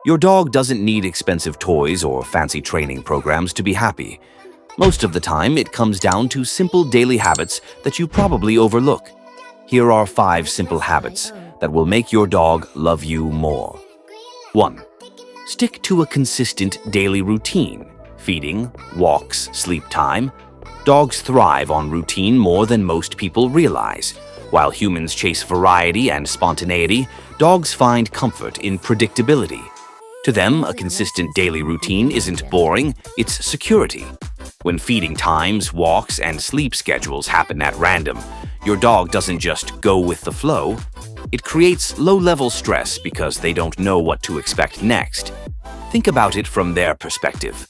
Your dog doesn't need expensive toys or fancy training programs to be happy. Most of the time, it comes down to simple daily habits that you probably overlook. Here are 5 simple habits that will make your dog love you more. 1. Stick to a consistent daily routine. Feeding, walks, sleep time. Dogs thrive on routine more than most people realize. While humans chase variety and spontaneity, dogs find comfort in predictability. To them, a consistent daily routine isn't boring, it's security. When feeding times, walks, and sleep schedules happen at random, your dog doesn't just go with the flow. It creates low-level stress because they don't know what to expect next. Think about it from their perspective.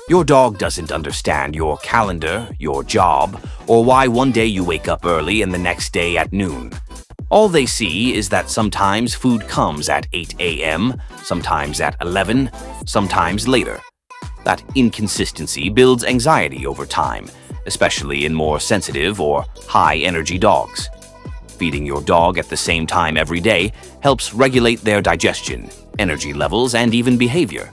Your dog doesn't understand your calendar, your job, or why one day you wake up early and the next day at noon. All they see is that sometimes food comes at 8 a.m., sometimes at 11, sometimes later. That inconsistency builds anxiety over time, especially in more sensitive or high-energy dogs. Feeding your dog at the same time every day helps regulate their digestion, energy levels, and even behavior.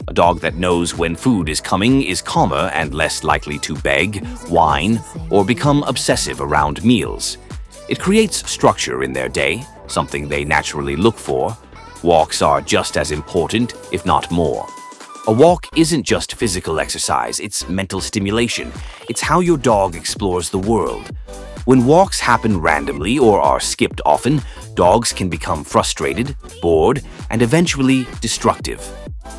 A dog that knows when food is coming is calmer and less likely to beg, whine, or become obsessive around meals. It creates structure in their day, something they naturally look for. Walks are just as important, if not more. A walk isn't just physical exercise, it's mental stimulation. It's how your dog explores the world. When walks happen randomly or are skipped often, dogs can become frustrated, bored, and eventually destructive.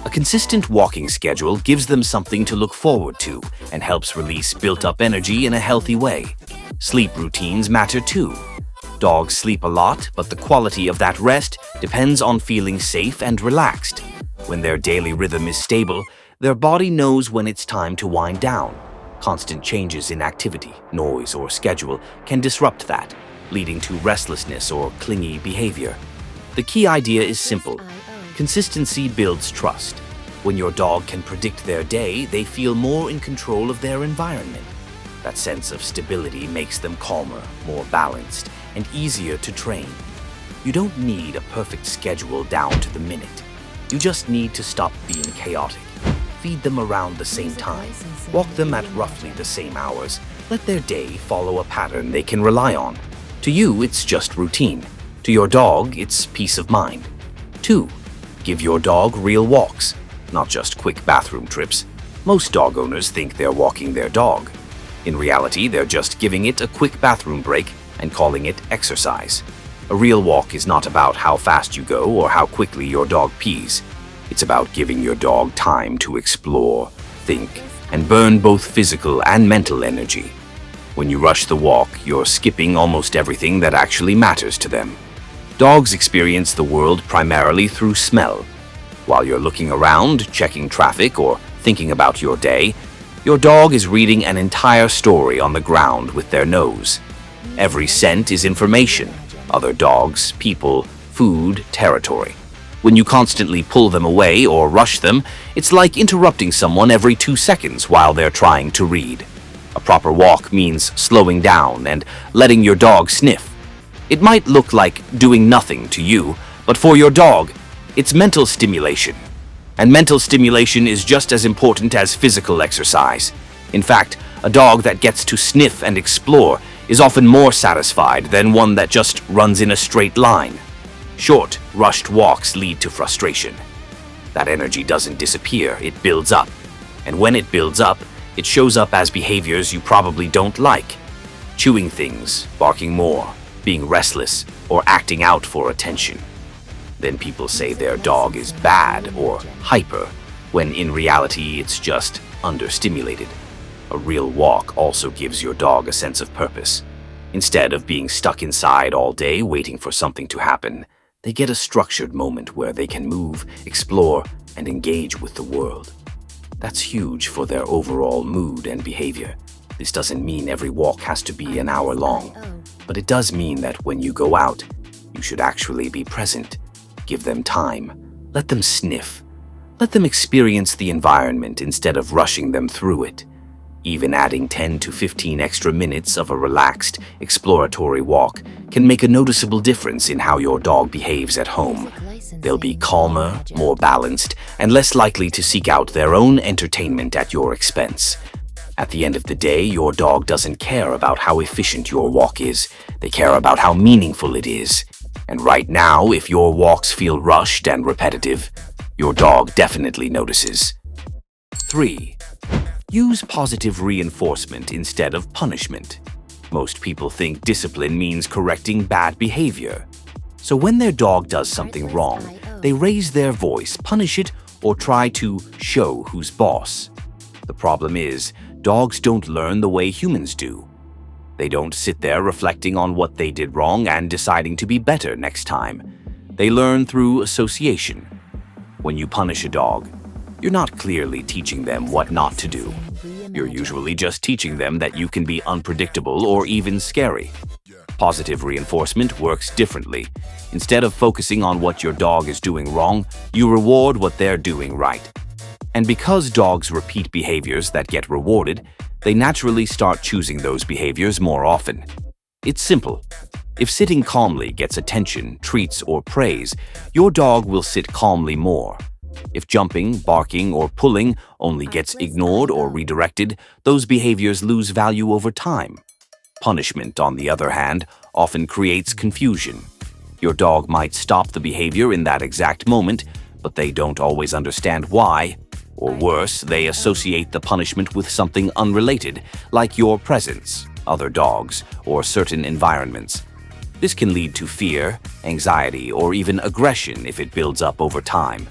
A consistent walking schedule gives them something to look forward to and helps release built-up energy in a healthy way. Sleep routines matter too. Dogs sleep a lot, but the quality of that rest depends on feeling safe and relaxed. When their daily rhythm is stable, their body knows when it's time to wind down. Constant changes in activity, noise, or schedule can disrupt that, leading to restlessness or clingy behavior. The key idea is simple. Consistency builds trust. When your dog can predict their day, they feel more in control of their environment. That sense of stability makes them calmer, more balanced, and easier to train. You don't need a perfect schedule down to the minute. You just need to stop being chaotic. Feed them around the same time. Walk them at roughly the same hours. Let their day follow a pattern they can rely on. To you, it's just routine. To your dog, it's peace of mind. 2. Give your dog real walks, not just quick bathroom trips. Most dog owners think they're walking their dog. In reality, they're just giving it a quick bathroom break and calling it exercise. A real walk is not about how fast you go or how quickly your dog pees. It's about giving your dog time to explore, think, and burn both physical and mental energy. When you rush the walk, you're skipping almost everything that actually matters to them. Dogs experience the world primarily through smell. While you're looking around, checking traffic, or thinking about your day, your dog is reading an entire story on the ground with their nose. Every scent is information. Other dogs, people, food, territory. When you constantly pull them away or rush them, it's like interrupting someone every 2 seconds while they're trying to read. A proper walk means slowing down and letting your dog sniff. It might look like doing nothing to you, but for your dog, it's mental stimulation. And mental stimulation is just as important as physical exercise. In fact, a dog that gets to sniff and explore is often more satisfied than one that just runs in a straight line. Short, rushed walks lead to frustration. That energy doesn't disappear, it builds up. And when it builds up, it shows up as behaviors you probably don't like. Chewing things, barking more, being restless, or acting out for attention. Then people say their dog is bad or hyper, when in reality it's just understimulated. A real walk also gives your dog a sense of purpose. Instead of being stuck inside all day waiting for something to happen, they get a structured moment where they can move, explore, and engage with the world. That's huge for their overall mood and behavior. This doesn't mean every walk has to be an hour long, but it does mean that when you go out, you should actually be present. Give them time. Let them sniff. Let them experience the environment instead of rushing them through it. Even adding 10 to 15 extra minutes of a relaxed, exploratory walk can make a noticeable difference in how your dog behaves at home. They'll be calmer, more balanced, and less likely to seek out their own entertainment at your expense. At the end of the day, your dog doesn't care about how efficient your walk is. They care about how meaningful it is. And right now, if your walks feel rushed and repetitive, your dog definitely notices. 3. Use positive reinforcement instead of punishment. Most people think discipline means correcting bad behavior. So when their dog does something wrong, they raise their voice, punish it, or try to show who's boss. The problem is, dogs don't learn the way humans do. They don't sit there reflecting on what they did wrong and deciding to be better next time. They learn through association. When you punish a dog, you're not clearly teaching them what not to do. You're usually just teaching them that you can be unpredictable or even scary. Positive reinforcement works differently. Instead of focusing on what your dog is doing wrong, you reward what they're doing right. And because dogs repeat behaviors that get rewarded, they naturally start choosing those behaviors more often. It's simple. If sitting calmly gets attention, treats, or praise, your dog will sit calmly more. If jumping, barking, or pulling only gets ignored or redirected, those behaviors lose value over time. Punishment, on the other hand, often creates confusion. Your dog might stop the behavior in that exact moment, but they don't always understand why. Or worse, they associate the punishment with something unrelated, like your presence, other dogs, or certain environments. This can lead to fear, anxiety, or even aggression if it builds up over time.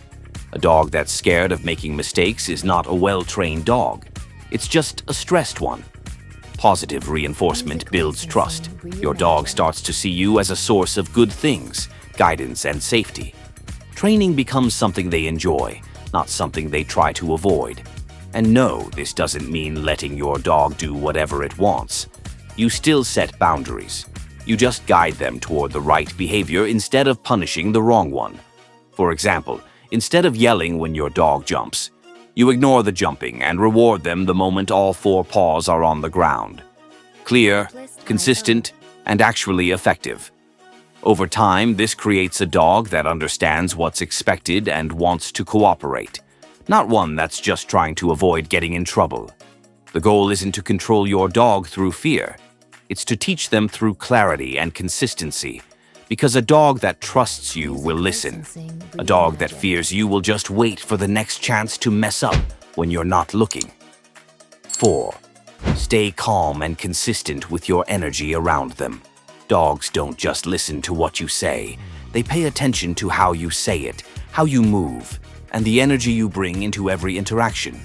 A dog that's scared of making mistakes is not a well-trained dog. It's just a stressed one. Positive reinforcement builds trust. Your dog starts to see you as a source of good things, guidance, and safety. Training becomes something they enjoy, not something they try to avoid. And no, this doesn't mean letting your dog do whatever it wants. You still set boundaries. You just guide them toward the right behavior instead of punishing the wrong one. For example, instead of yelling when your dog jumps, you ignore the jumping and reward them the moment all 4 paws are on the ground. Clear, consistent, and actually effective. Over time, this creates a dog that understands what's expected and wants to cooperate, not one that's just trying to avoid getting in trouble. The goal isn't to control your dog through fear. It's to teach them through clarity and consistency, because a dog that trusts you will listen. A dog that fears you will just wait for the next chance to mess up when you're not looking. 4. Stay calm and consistent with your energy around them. Dogs don't just listen to what you say. They pay attention to how you say it, how you move, and the energy you bring into every interaction.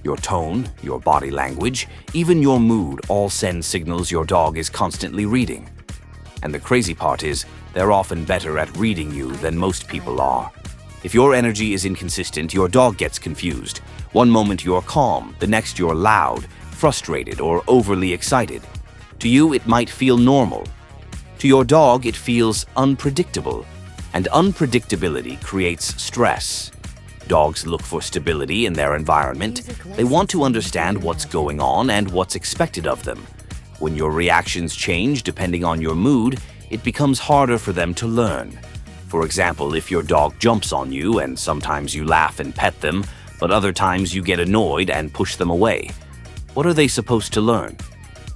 Your tone, your body language, even your mood all send signals your dog is constantly reading. And the crazy part is, they're often better at reading you than most people are. If your energy is inconsistent, your dog gets confused. One moment you're calm, the next you're loud, frustrated, or overly excited. To you, it might feel normal. To your dog, it feels unpredictable. And unpredictability creates stress. Dogs look for stability in their environment. They want to understand what's going on and what's expected of them. When your reactions change depending on your mood, it becomes harder for them to learn. For example, if your dog jumps on you and sometimes you laugh and pet them, but other times you get annoyed and push them away, what are they supposed to learn?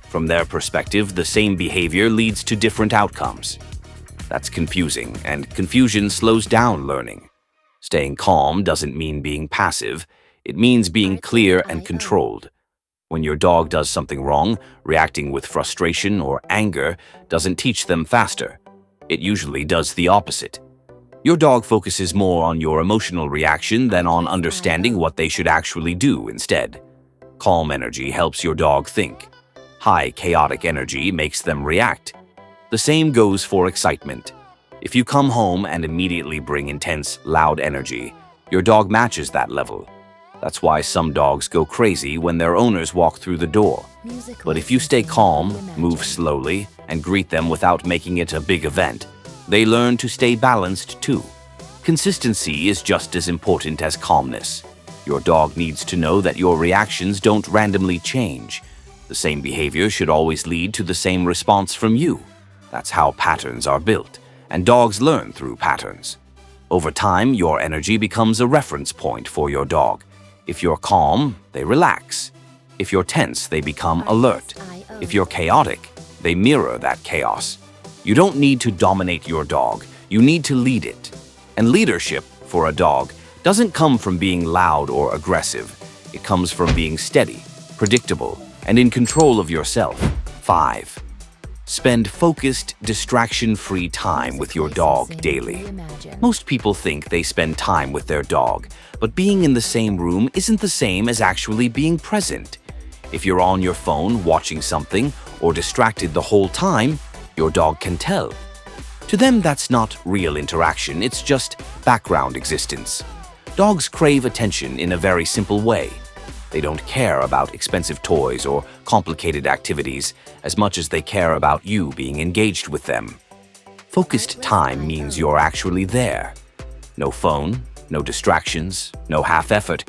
From their perspective, the same behavior leads to different outcomes. That's confusing, and confusion slows down learning. Staying calm doesn't mean being passive. It means being clear and controlled. When your dog does something wrong, reacting with frustration or anger doesn't teach them faster. It usually does the opposite. Your dog focuses more on your emotional reaction than on understanding what they should actually do instead. Calm energy helps your dog think. High, chaotic energy makes them react. The same goes for excitement. If you come home and immediately bring intense, loud energy, your dog matches that level. That's why some dogs go crazy when their owners walk through the door. But if you stay calm, move slowly, and greet them without making it a big event, they learn to stay balanced too. Consistency is just as important as calmness. Your dog needs to know that your reactions don't randomly change. The same behavior should always lead to the same response from you. That's how patterns are built, and dogs learn through patterns. Over time, your energy becomes a reference point for your dog. If you're calm, they relax. If you're tense, they become alert. If you're chaotic, they mirror that chaos. You don't need to dominate your dog, you need to lead it. And leadership, for a dog, doesn't come from being loud or aggressive. It comes from being steady, predictable, and in control of yourself. 5. Spend focused, distraction-free time with your dog daily. Most people think they spend time with their dog, but being in the same room isn't the same as actually being present. If you're on your phone watching something or distracted the whole time, your dog can tell. To them, that's not real interaction, it's just background existence. Dogs crave attention in a very simple way. They don't care about expensive toys or complicated activities as much as they care about you being engaged with them. Focused time means you're actually there. No phone, no distractions, no half-effort.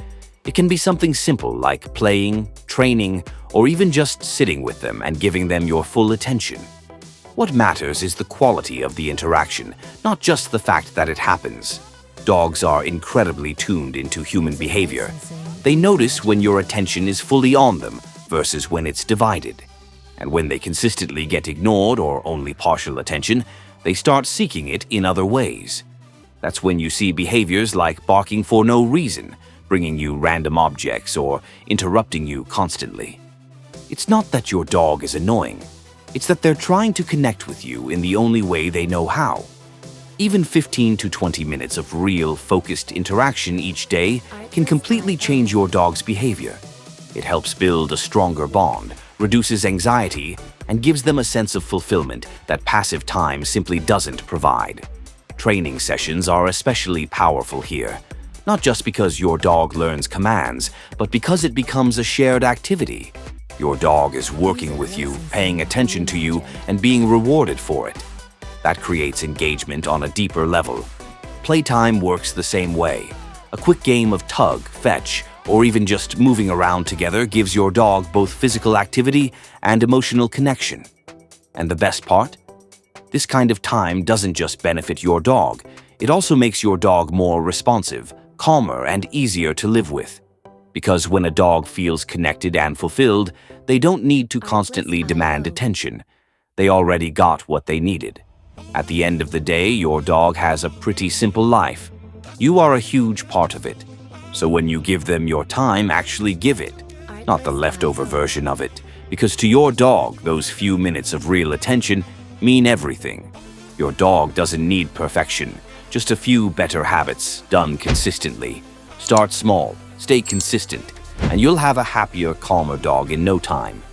It can be something simple like playing, training, or even just sitting with them and giving them your full attention. What matters is the quality of the interaction, not just the fact that it happens. Dogs are incredibly tuned into human behavior. They notice when your attention is fully on them versus when it's divided. And when they consistently get ignored or only partial attention, they start seeking it in other ways. That's when you see behaviors like barking for no reason, bringing you random objects, or interrupting you constantly. It's not that your dog is annoying. It's that they're trying to connect with you in the only way they know how. Even 15 to 20 minutes of real, focused interaction each day can completely change your dog's behavior. It helps build a stronger bond, reduces anxiety, and gives them a sense of fulfillment that passive time simply doesn't provide. Training sessions are especially powerful here, not just because your dog learns commands, but because it becomes a shared activity. Your dog is working with you, paying attention to you, and being rewarded for it. That creates engagement on a deeper level. Playtime works the same way. A quick game of tug, fetch, or even just moving around together gives your dog both physical activity and emotional connection. And the best part? This kind of time doesn't just benefit your dog, it also makes your dog more responsive, calmer, and easier to live with. Because when a dog feels connected and fulfilled, they don't need to constantly demand attention. They already got what they needed. At the end of the day, your dog has a pretty simple life. You are a huge part of it. So when you give them your time, actually give it, not the leftover version of it. Because to your dog, those few minutes of real attention mean everything. Your dog doesn't need perfection, just a few better habits done consistently. Start small, stay consistent, and you'll have a happier, calmer dog in no time.